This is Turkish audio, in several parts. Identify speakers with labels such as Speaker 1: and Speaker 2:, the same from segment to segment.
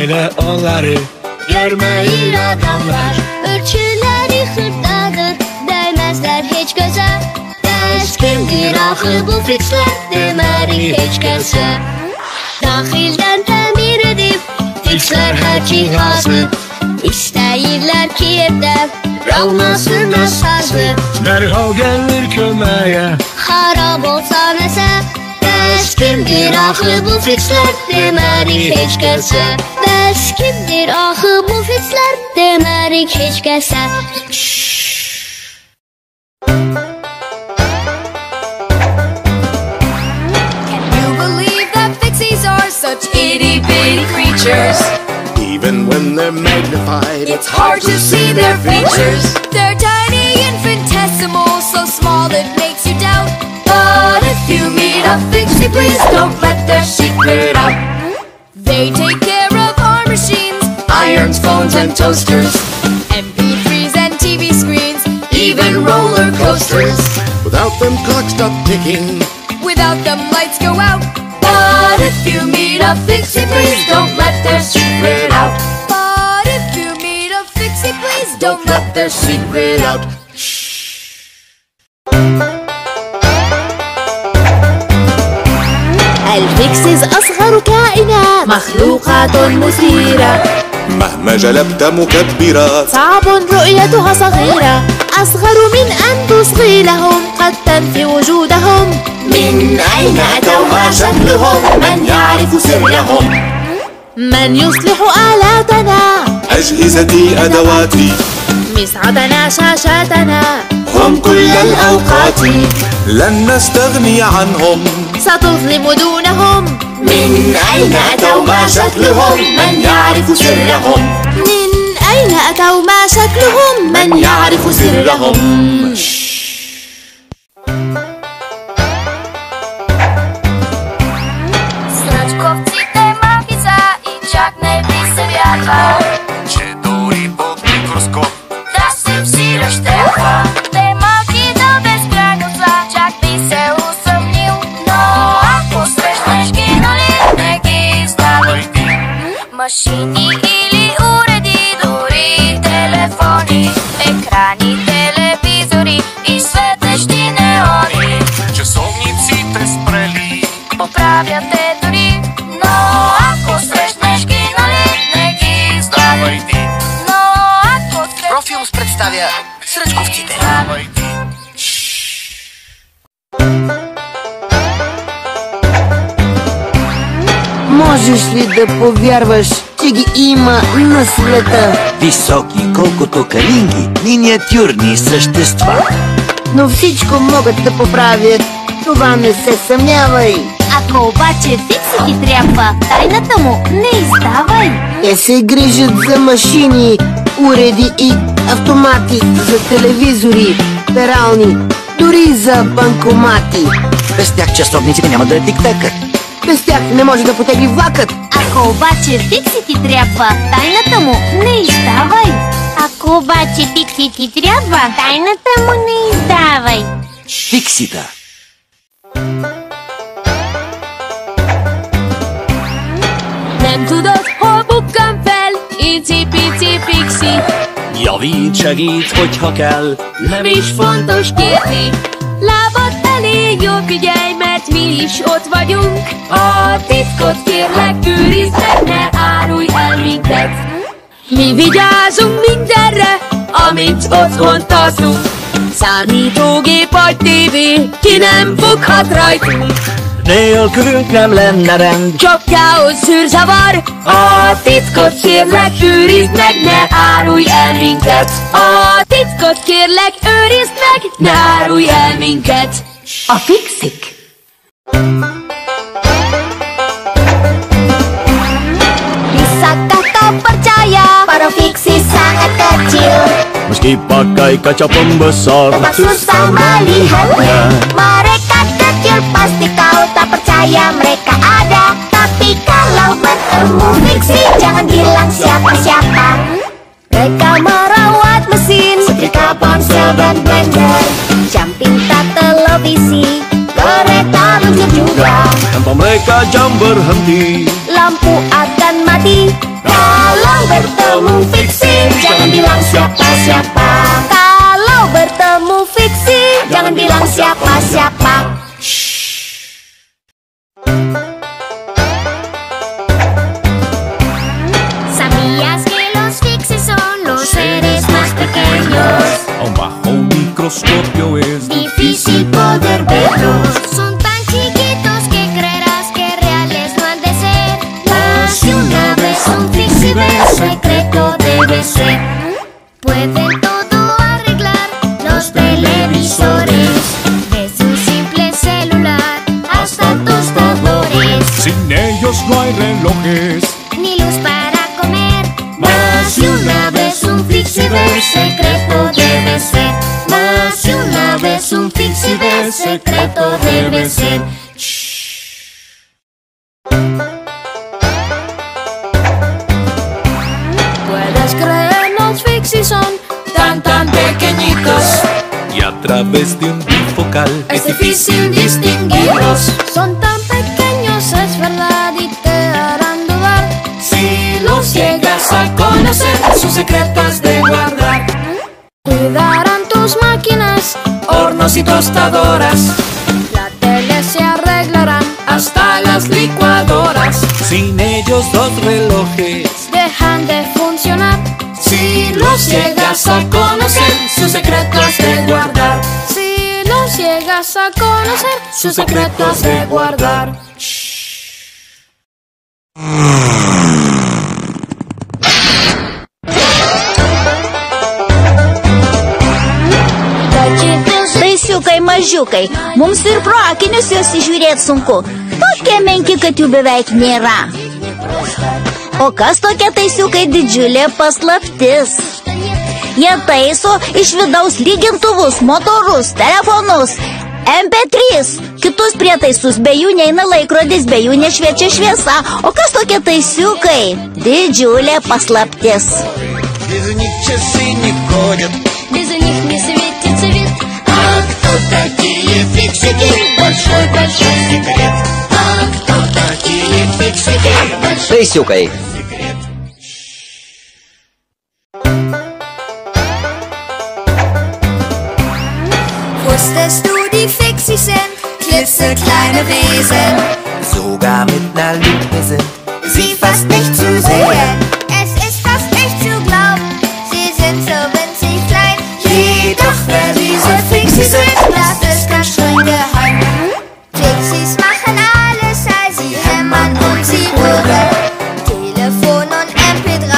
Speaker 1: Hele onları görmeyin adamlar.
Speaker 2: Ölçüleri hırdadır, değmezler hiç göze. Bəs kimdir axı bu fikslər, demərik heç kəsə. Daxildən təmir edib, fikslər hər cihazı. İstəyirlər ki evdə qalmasın asazı.
Speaker 1: Dərhal gəlir köməyə,
Speaker 2: Xarab olsa nəsə. Bəs kimdir axı bu fikslər, demərik heç kəsə. Bəs kimdir axı bu fikslər, demərik heç kəsə.
Speaker 3: Such itty-bitty creatures.
Speaker 4: Even when they're magnified,
Speaker 3: It's hard to see their features. They're tiny, infinitesimal, so small it makes you doubt. But if you meet a fixie, please don't let their secret out. They take care of our machines, irons, phones, and toasters, MP3s and TV screens, even roller coasters.
Speaker 4: without them clocks stop ticking.
Speaker 3: Without them, lights go out. But if you meet a fixie, please don't let their secret out. But if you meet a fixie, please don't let their secret out.
Speaker 5: الفيكسز أصغر كائنات،
Speaker 3: مخلوقات مثيرة،
Speaker 4: مهما جلبت مكبرات،
Speaker 5: صعب رؤيتها صغيرة. أصغر من أن تصغي لهم، قد تنفي وجودهم.
Speaker 3: من أين أتوا ما شكلهم؟ من يعرف سرهم؟
Speaker 5: من يصلح آلاتنا؟
Speaker 4: أجهزتي أدواتي،
Speaker 5: مصعدنا شاشاتنا.
Speaker 4: هم كل الأوقات، لن نستغني عنهم.
Speaker 5: ستظلم دونهم.
Speaker 3: من أين أتوا ما شكلهم؟ من يعرف سرهم؟
Speaker 5: من أين أتوا ما شكلهم؟
Speaker 3: من يعرف سرهم؟
Speaker 4: Че дори под микроскоп
Speaker 3: да се взира щелка. Те малки да безкрайно зла, чак би се усъмнил. Но ако срещнеш ги, нали не ги издавай ти. Машини или уреди, дори телефони, екрани, телевизори и светещи неони.
Speaker 4: часовниците спрели,
Speaker 3: Поправят те дори, но ако срещнеш ги, нали не ги издавай ти. Но ако срещнеш...
Speaker 6: Профилмс представя Сръчковците.
Speaker 7: Можеш ли да повярваш, че ги има на света?
Speaker 6: Високи колкото калинги, миниатюрни същества.
Speaker 7: Но всичко могат да поправят, това не се съмнявай.
Speaker 2: Ако обаче фикси ти трябва, тайната му не издавай.
Speaker 7: Те се грижат за машини, уреди и автомати, за телевизори, перални, дори за банкомати.
Speaker 6: Без тях часовниците няма да тик-такат.
Speaker 7: Без тях не може да потегли влакът.
Speaker 2: Ако обаче фикси ти трябва, тайната му не издавай. Ако обаче фикси ти трябва, тайната му не издавай.
Speaker 6: Фиксита.
Speaker 3: Nem tudod, hol bukkan fel, icipici fixi.
Speaker 1: javít, segít, hogyha kell.
Speaker 3: Nem is fontos kérni, lábad elég, jól figyelj, mert mi is ott vagyunk. A titkot kérlek, őrizd meg, ne árulj el minket. Mi vigyázunk mindenre, amit otthon tartunk. Számítógép vagy tévé, ki nem foghat rajtunk.
Speaker 1: Nélkülünk nem lenne rend,
Speaker 3: Csak káosz, szűrzavar. A titkot kérlek, őrizd meg, ne árulj el minket. A titkot kérlek, őrizd meg, ne árulj el minket. A fixik.
Speaker 2: Bisakah kau percaya, para fiksi sangat kecil.
Speaker 1: meski pakai kaca pembesar,
Speaker 2: Tetap susah melihatnya. Mereka kecil, pasti kau tak percaya mereka ada. Tapi kalau bertemu fiksi, jangan bilang siapa-siapa. Mereka merawat mesin, setrika, ponsel, dan blender. Jam pintar, televisi, kereta luncur juga.
Speaker 1: tanpa mereka jam berhenti.
Speaker 2: Lampu akan mati hati. Kalau bertemu fiksi, jangan bilang siapa-siapa. Kalau bertemu fiksi, jangan bilang siapa-siapa.
Speaker 3: ¿Sabías que los fixis son los seres más pequeños?
Speaker 4: Aún bajo un microscopio es
Speaker 3: Difícil poder verlos. Son tan chiquitos que creerás que reales no han de ser. Mas si una vez un fixie ves, secreto debe ser. Pueden todo arreglar los televisores, desde un simple celular hasta tostadores.
Speaker 4: Sin ellos no hay relojes.
Speaker 3: Ni luz para comer. Mas si una vez un fixie ves, secreto debe ser. Mas si una vez un fixie ves, secreto debe ser.
Speaker 5: Puedes creer, los fixies son tan pequeñitos.
Speaker 4: Y a través de un bifocal
Speaker 5: Es difícil distinguirlos. Son tan pequeños, es verdad, y te harán dudar.
Speaker 4: Si los llegas a conocer,
Speaker 5: Sus secretos de guardar. Cuidarán tus máquinas, hornos y tostadoras. La tele se arreglarán, hasta las licuadoras.
Speaker 4: sin ellos los relojes.
Speaker 5: Dejan de funcionar. Si los llegas a conocer, sus secretos de guardar. Si los llegas a conocer, sus secretos de guardar.
Speaker 2: Baisiukai mažiukai, mums ir pro akinius juos įžiūrėti sunku. Tokie menki, kad jų beveik nėra. O kas tokie taisiukai didžiulė paslaptis? Jie taiso iš vidaus lygintuvus, motorus, telefonus, MP3, kitus prietaisus, be jų neina laikrodis, be jų nešviečia šviesa. O kas tokie taisiukai? Didžiulė paslaptis.
Speaker 6: Без них часы не ходят.
Speaker 3: Без них не светится вид.
Speaker 6: А кто такие фиксики? Большой-большой секрет. А кто такие фиксики?
Speaker 8: Таисюкай.
Speaker 2: Wusstest du, die Fixies sind klitzekleine Wesen,
Speaker 6: Sogar mit ner Lupe sind
Speaker 2: sie fast nicht zu sehen. Es ist fast nicht zu glauben, sie sind so winzig klein. Jedoch wer diese Fixies sind, das ist ganz streng geheim. Fixies machen alles, sie hämmern und sie rühren. Telefon und MP3,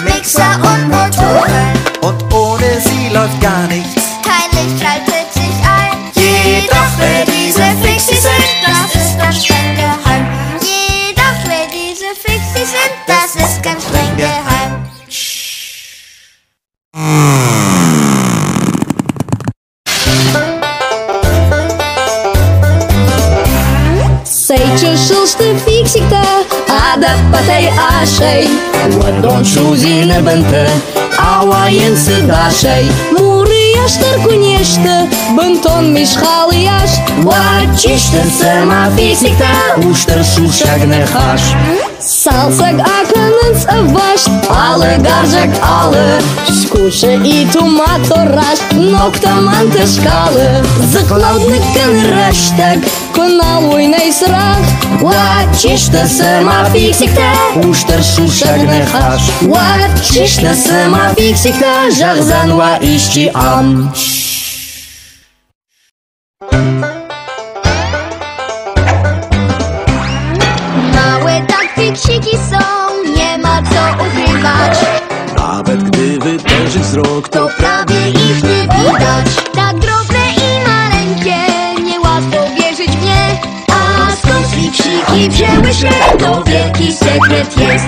Speaker 2: Mixer und Motoren.
Speaker 6: und ohne sie läuft gar nichts.
Speaker 2: Kein Licht schaltet sich ein. Jedoch wer diese Fixies sind, das ist ganz streng geheim. Jedoch wer diese Fixies sind, das ist ganz streng geheim.
Speaker 5: Sei ce șuște fixictă, adaptă-te așei. Ладончу зелебенте, ауаен сыдашей. Мурия штыркунешты, бынтон мишхалияш. Вачишты сыма фиксикта, уштыр шушагны хаш. Салсак акынын сываш, алы гаржак алы. Скуши и туматораш, ноктаман тышкалы. Заклаудны кын рыштак, кынал уйнай сырах. Вачишты сыма фиксикта, уштыр шушагны хаш. Вачишты сыма фиксикта, жағзан ва ищи ам.
Speaker 2: Małe tak fiksiki są, nie ma co ukrywać.
Speaker 1: Nawet gdy wytężyć wzrok,
Speaker 2: To prawie ich nie widać. Tak drobne i maleńkie, niełatwo wierzyć w nie. A skąd fiksiki wzięły się, to wielki sekret jest.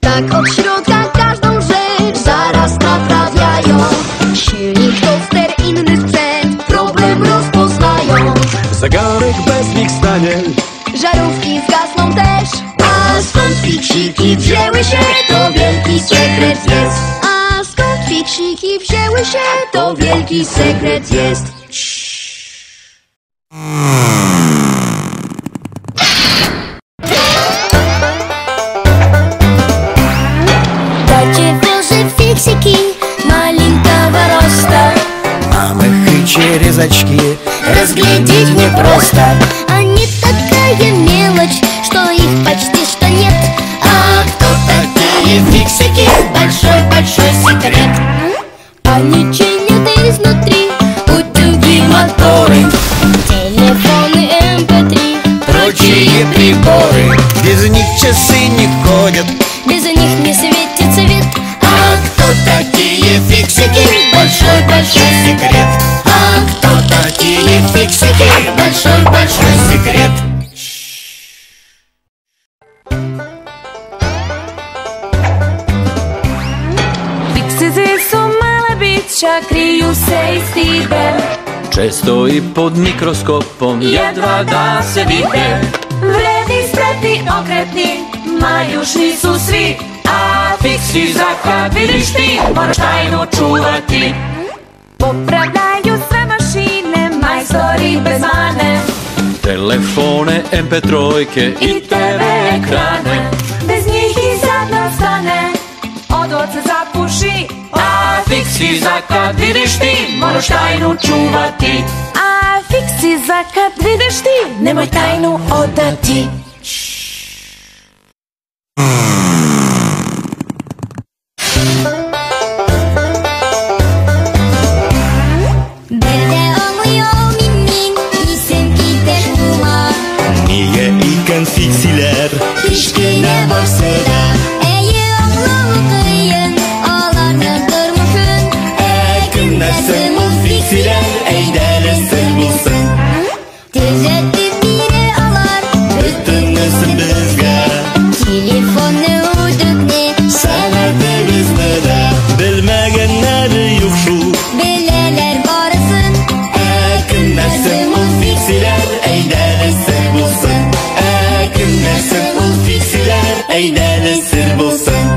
Speaker 2: Tak od środka każdą rzecz zaraz naprawiają. Silnik, toster, inny sprzęt, problem rozpoznają.
Speaker 1: zegarek bez nich stanie.
Speaker 2: Żarówki zgasną też. A skąd fiksiki wzięły się, to wielki sekret jest. A skąd fiksiki wzięły się, to wielki sekret jest.
Speaker 6: очки разглядеть непросто.
Speaker 2: Они такая мелочь, что их почти что нет.
Speaker 6: А кто такие фиксики? Большой-большой секрет.
Speaker 5: Они чинят изнутри утюги, моторы, телефоны, MP3,
Speaker 6: Прочие приборы, без них часы не ходят.
Speaker 5: без них не светит свет.
Speaker 6: А кто такие фиксики? Большой-большой секрет. А кто такие фиксики? Большой-большой секрет.
Speaker 3: Fiksici su male bića, kriju se i stide.
Speaker 4: Često i pod mikroskopom jedva da se vide.
Speaker 3: Vredni, spretni, okretni, majušni su svi. A fiksi za kad vidiš ti, moraš tajno čuvati. Popravljaju sve mašine, majstori bez mane.
Speaker 4: Telefone, MP3
Speaker 3: I TV ekrane, bez njih i sad nam stane. Od oca zapuši, a fiksi za kad vidiš ti, moraš tajnu čuvati. A fiksi za kad vidiš ti, nemoj tajnu odati.
Speaker 2: Dede ağlıyor mimim, isim gider kuma.
Speaker 6: Niye iken fiksiler?
Speaker 2: Hiç ne varsa da. Eyi ağlamı kıyın, ağlarlardır mümkün.
Speaker 6: Kimlerse bu fiksiler, eylesin bulsun.
Speaker 2: Tereddüt biri alar,
Speaker 6: Bütünüsün bizge,
Speaker 2: telefonu udukne.
Speaker 6: sevedi bizlere. Bilmeyenler yok şu.
Speaker 2: Bileler varısın,
Speaker 6: Kimlerse bu fiksiler, eylesin bulsun. Kimlerse bu fiksiler, eylesin bulsun.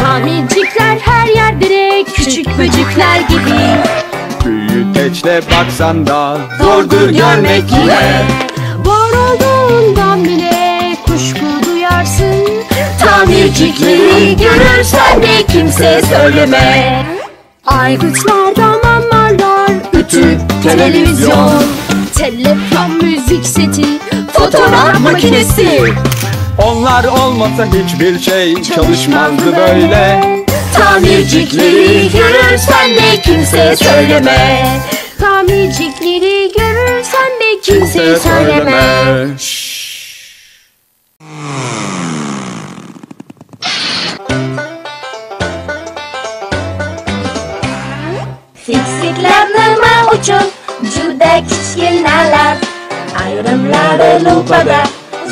Speaker 5: Tamircikler her yerde küçük böcekler gibi.
Speaker 1: Büyüteçle baksan da
Speaker 5: Zordur görmek yine. Var olduğundan bile kuşku duyarsın. Tamircikleri görürsen de kimseye söyleme. Aygıtlardan anlarlar ütü, televizyon, telefon, müzik seti, fotoğraf makinesi.
Speaker 1: onlar olmasa hiçbir şey çalışmazdı böyle.
Speaker 5: Tamircikleri görürsen de kimseye söyleme. Tamircikleri görürsen de kimseye söyleme.
Speaker 3: Fiksikler nima uchun juda kichkinalar. Ayrimlari lupada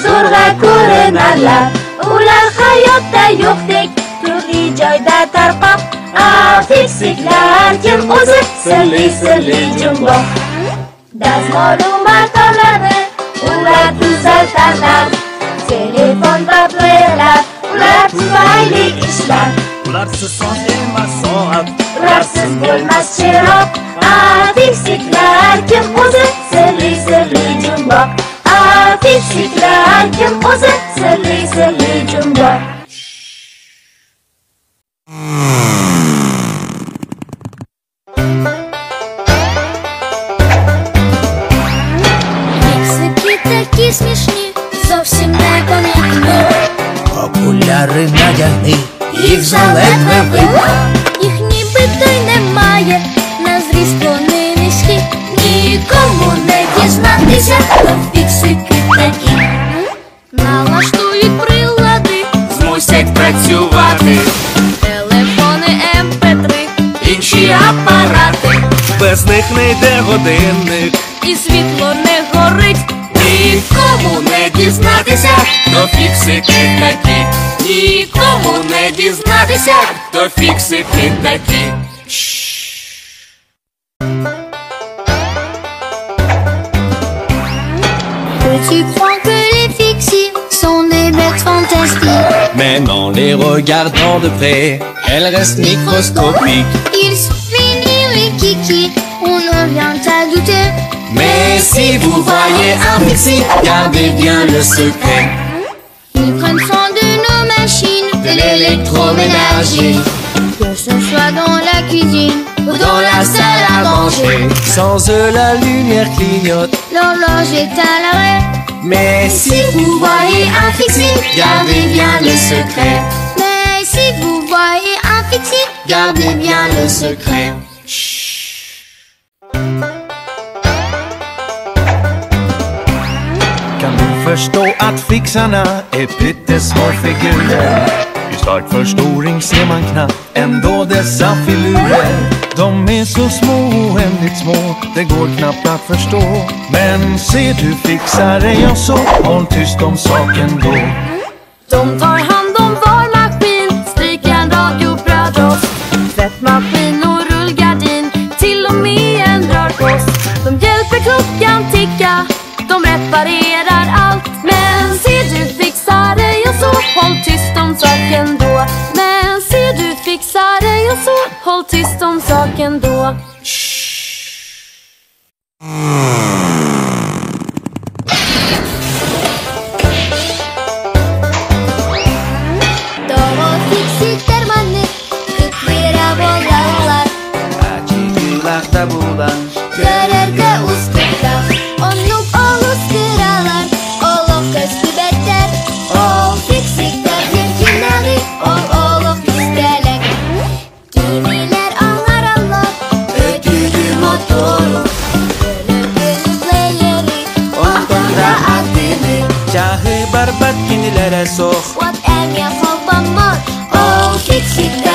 Speaker 3: zo'rg'a ko'rinarlar. Ular hayotda yo'qdek turli joyda tarqab. A fiksiklar kim o'zi? Sirli jumboq. Dazmolu matolarni ular tuzaltarlar. Telefon va playerlar ular tufayli ishlar.
Speaker 6: Ularsiz son emas soat.
Speaker 3: Ularsiz bo'lmas chiroq. A fiksiklar kim o'zi? Sirli jumboq. A fiksiklar kim o'zi? Sirli jumboq.
Speaker 2: Фиксики такі смішні, зовсім не помітні.
Speaker 6: Окуляри надягни, їх заледве видно.
Speaker 2: Їх нібито й немає, на зріст вони низькі.
Speaker 3: Нікому не дізнатися, хто фіксики такі.
Speaker 5: Налаштують прилади,
Speaker 4: змусять працювати
Speaker 5: телефони, MP3
Speaker 4: інші апарати. Без них не йде годинник,
Speaker 5: і світло не горить.
Speaker 4: нікому не дізнатися, хто фіксики такі. Нікому не дізнатися, хто фіксики такі.
Speaker 2: Tu crois que les fixies sont des bêtes fantastiques?
Speaker 4: Mais en les regardant de près, elles restent microscopiques.
Speaker 2: Ils sont mignons et kiki, on en vient à douter.
Speaker 4: Mais si vous voyez un fixie, gardez bien le secret.
Speaker 2: Ils prennent soin de nos machines,
Speaker 3: de l'électroménager.
Speaker 5: Que ce soit dans la cuisine
Speaker 3: Ou dans la salle à manger.
Speaker 6: Sans eux la lumière clignote.
Speaker 5: l'horloge est à l'arrêt.
Speaker 3: Mais si vous voyez un fixie, gardez bien le secret.
Speaker 5: Mais si vous voyez un fixie,
Speaker 3: Gardez bien le secret.
Speaker 6: Kan du förstå att fixarna är pyttesmå figurer? I stark förstoring ser man knappt ändå dessa filurer. De är så små, oändligt små, det går knappt att förstå. Men ser du fixare, ja så håll tyst om saken då.
Speaker 5: de tar hand om varmaskin, strykjärn, radio, brödrost, tvättmaskin och rullgardin, till och med en rörkost. De hjälper klockan ticka, de reparerar allt. Men ser du fixare, ja så håll tyst om saken då. Men ser du fixare, ja så håll tyst om saken då. Doğru fixikler manne, kıtlıra boyalar.
Speaker 4: Acıkılakta bulan
Speaker 5: Görerge ustuklar, onluk olus kıralar. Oluk köstü beter, ol fixikler virginleri. Ol pistelek. Kimiler anlar Allah, ödülü motoru. Gönül playeri, onda adını.
Speaker 4: Cahı barbat kinilere sok
Speaker 5: What en je van mod, ol fixikler.